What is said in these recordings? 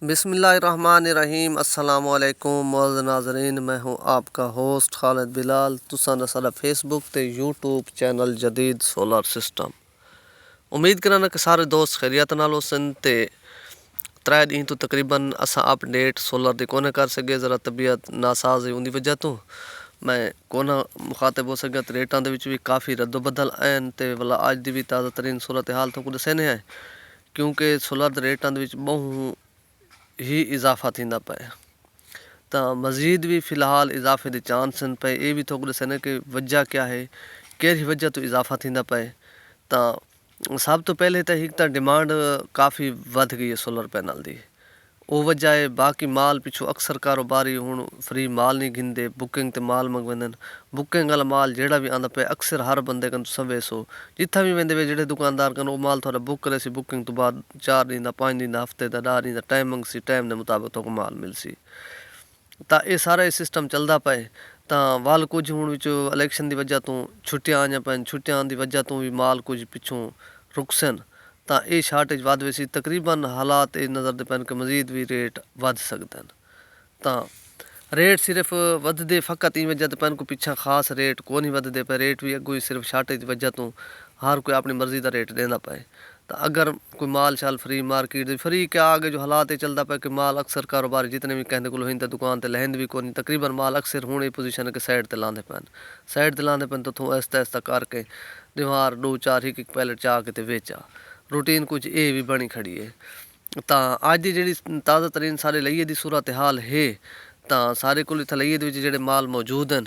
बिस्मिल्लाहिर्रहमानिर्रहीम। अस्सलाम वालेकुम मौजूद नाज़रीन, मैं हूँ आपका होस्ट खालिद बिलाल। तुसां दा साडा फेसबुक ते यूट्यूब चैनल जदीद सोलर सिस्टम। उम्मीद करना कि सारे दोस्त खैरियत नाल होसन ते 3 दिन तो तकरीबन असां अपडेट सोलर दी कोने कर सके। ज़रा तबीयत नासाज है, उनकी वजह तो मैं कोना मुखातिब हो सकें। तो रेटां दे विच भी काफ़ी रद्दो बदल आन ते वाला अज दी भी ताज़ा तरीन सूरत हाल तो दसने है, क्योंकि सोलर दे रेटां दे विच बहु ही इजाफा थींदा पे। तो मज़ीद भी फ़िलहाल इजाफे के चांस हैं पे। ये भी थोड़ा दसने कि वजह क्या है, कहिड़ी वजह तो इजाफा थींदा पे। तो सब तो पहले तो एक तो डिमांड काफ़ी वध गई है सोलर पैनल की। वो वजह है, बाकी माल पिछू अक्सर कारोबारी हुण फ्री माल नहीं गिनते, बुकिंग ते माल मंगवांदे। बुकिंग वाला माल जेड़ा भी आंदा पे अक्सर हर बंदे कन सवे सो जिथा भी वेंदे वे जेड़े दुकानदार कन वो माल थोड़ा बुक करे सी। बुकिंग तो बाद 4 दिन दा 5 दिन दा हफ्ते दा 10 दिन दा टाइम मंगसी, टाइम के मुताबिक तो माल मिलसी। तो ये सारा सिस्टम चलता पे। तो वाल कुछ हुण विच इलैक्शन की वजह तो छुट्टियां आईयां पैन, छुट्टियां की वजह तो भी माल कुछ पिछों रुकसन। तो ये शार्टेज वध वैसी तकरीबन हालात ये नज़र दे पैन कि मजीद भी रेट वध सकते हैं। तो रेट सिर्फ वधदे फ़कत ई वजह पैन को पिछा खास रेट को नहीं वधदे पे। रेट भी अगू ही सिर्फ शार्टेज वजह तो हर कोई अपनी मर्जी का रेट देना पे। तो अगर कोई माल शाल फ्री मार्केट फ्री क्या आगे जो हालात ये चलता पे कि माल अक्सर कारोबारी जितने भी कहते को हिंद दुकान ते लहंद भी को तकरीबन माल अक्सर हूँ ये पोजीशन है कि साइड ते लांदे पैन। साइड ते लांदे पैन तो थोड़ा आहिस्ता आहिस्ता करके दीवार 2-4 एक पैलेट चा के वेचा रूटीन कुछ ये भी बनी खड़ी है। तो अज की जी ताज़ा तरीन सारे लईए की सूरत हाल है। तो सारे को इतना लईए जोड़े माल मौजूद हैं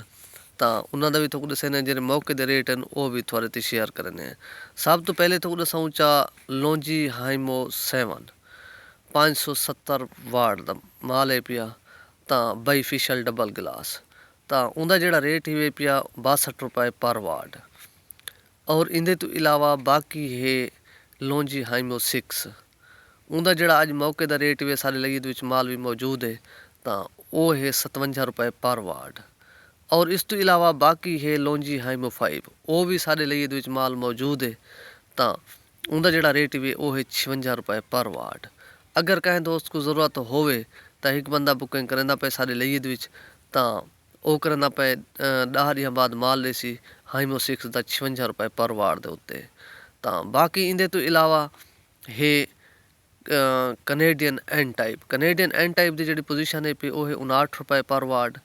तो उन्होंने भी थोड़ा दसने जो मौके के रेट हैं वो भी थोड़े ते शेयर करने। सब तो पहले थोड़ा दसा उचा लॉन्जी हाइमो 7 570 वाट का माल है पिया। तो बाईफिशल डबल गिलास तो उनका जोड़ा रेट ही वे पिया 62 रुपये पर वाट। और इंदे तो इलावा बाकी है लॉन्जी हाइमो 6 उनका जोड़ा अज मौके का रेट भी सारे लईए माल भी मौजूद है। तो वो है 57 रुपये पर वाट। और इस तो इलावा बाकी है लॉन्जी हाइमो 5 वो भी सारे लईए माल मौजूद है। तो उनका जोड़ा रेट भी वो है 56 रुपये पर वाट। अगर कहें दोस्त को ज़रूरत होवे तो एक बंदा बुकिंग करेंदा पे सारे लईए तो वो करेंदा पे 10 दिन बाद माल लेसी हाइमो 6 का 56 रुपये पर वाट के उत्ते। तो बाकी इंदे तो इलावा है Canadian N type. Canadian N type की जी पोजीशन है पे वो है 59 रुपये पर वाट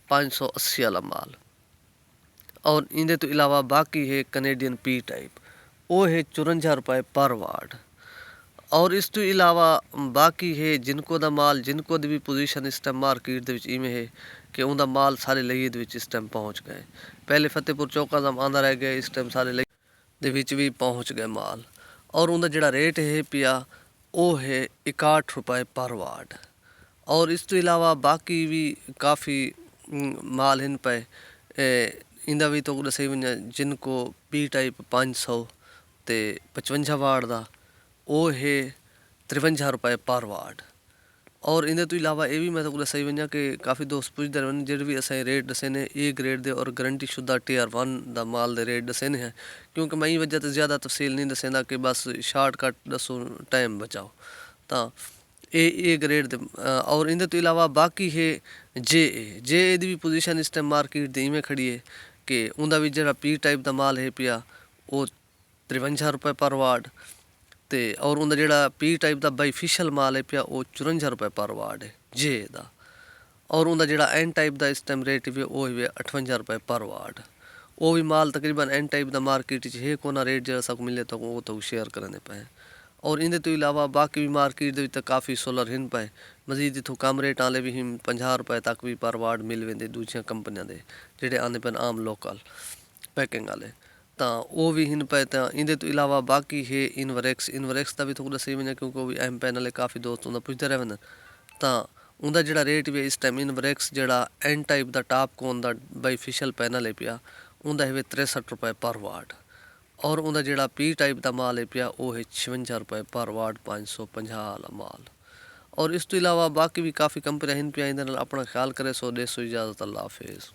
580 वाला माल। और इंदे तो इलावा बाकी है कनेडियन पी टाइप वो है 54 रुपये पर वाट। और इस तो इलावा बाकी है जिनको दा माल जिनको दी भी पोजीशन इस टाइम मार्केट इवें है कि उनका माल सारे लईए इस टाइम पहुँच गए। पहले फतेहपुर चौका दम आंदा रह गया, इस टाइम सारे लईए भी पहुँच गए माल। और उनका जोड़ा रेट है पिया वो है 61 रुपये पर वाट। और इस तो इलावा बाकी भी काफ़ी माल इन पे इंदा भी तो सही वजह जिनको पी टाइप 500 ते 55 वाट का वो है 53 रुपये पर वाट। और इंदे तो इलावा ये भी मैं तो सही वजह कि काफ़ी दोस्त पूछते रहे जो भी असें रेट दसेने ए ग्रेड दे और गारंटी शुदा Tier 1 का माल दे रेट दसेने हैं। क्योंकि मैं वजह तो ज़्यादा तफसील नहीं दसेंदा कि बस शार्टकट दसो टाइम बचाओ। तो ए ग्रेड दे और इंदे तो इलावा बाकी है जे दी भी पोजीशन इस टाइम मार्केट दी इवें खड़ी है कि उनका भी जो पी टाइप का माल है पिया वो 53 रुपये पर वाट। तो और उनका जोड़ा पी टाइप का बाईफिशल माल है पिया वो 54 रुपये पर वाट है जे दा। और उनका जोड़ा एन टाइप का इस टाइम रेट भी वो है 58 रुपये पर वाट। वो भी माल तकरीबन एन टाइप का मार्केट है कोना रेट जो सब मिले तो वो तो शेयर करने पे। और इंदे तो इलावा बाकी भी मार्केट तो काफ़ी सोलर हिन पे मजीद इतों कम रेट आले भी हिम 50 रुपये तक भी पर वाट मिल वेंदे दूसरिया कंपनियां दे जेडे आने पे आम लोकल पैकिंग वाले। तो वो भी हिन पे। तो इंदे तो इलावा बाकी है इनवरेक्स का भी थोड़ा सही वजह क्योंकि वो भी एम पैनल है काफ़ी दोस्त उनका पुछते रहे। तो उनका जोड़ा रेट भी इस टाइम इनवरेक्स जोड़ा एन टाइप का टॉप कोन का बाईफिशल पैनल है पिया उनका है 63 रुपये पर वाट। और उनका जोड़ा पी टाइप का माल है पिया वो है 56 रुपये पर वाट 550 वाला माल। और इस तो इलावा बाकी भी काफ़ी कंपनियां हिन पिया। अपना ख्याल करे सो देसो इजाज़त अल्लाह हाफिज़।